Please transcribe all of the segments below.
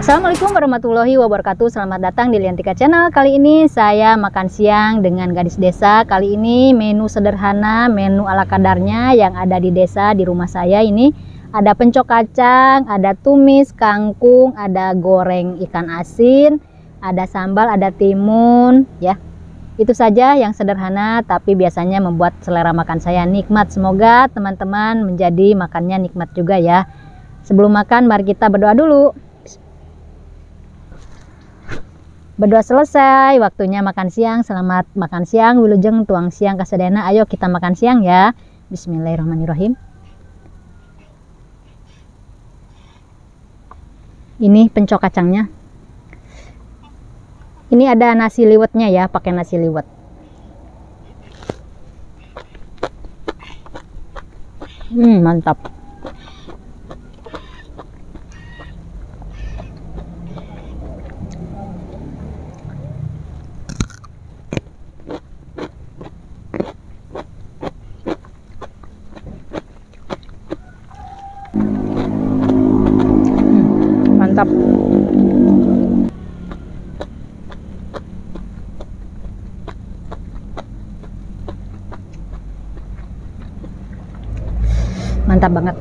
Assalamualaikum warahmatullahi wabarakatuh. Selamat datang di Liantika Channel. Kali ini saya makan siang dengan gadis desa. Kali ini menu sederhana, menu ala kadarnya yang ada di desa, di rumah saya ini. Ada pencok kacang, ada tumis kangkung, ada goreng ikan asin, ada sambal, ada timun ya. Itu saja yang sederhana tapi biasanya membuat selera makan saya nikmat. Semoga teman-teman menjadi makannya nikmat juga ya. Sebelum makan mari kita berdoa dulu. Berdoa selesai, waktunya makan siang. Selamat makan siang, wilujeng tuang siang kasadena. Ayo kita makan siang ya. Bismillahirrahmanirrahim. Ini pencok kacangnya. Ini ada nasi liwetnya ya, pakai nasi liwet. Mantap. Mantap. Mantap banget.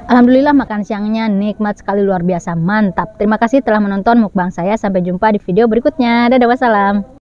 Alhamdulillah makan siangnya nikmat sekali, luar biasa, mantap. Terima kasih telah menonton mukbang saya. Sampai jumpa di video berikutnya. Dadah, wassalam.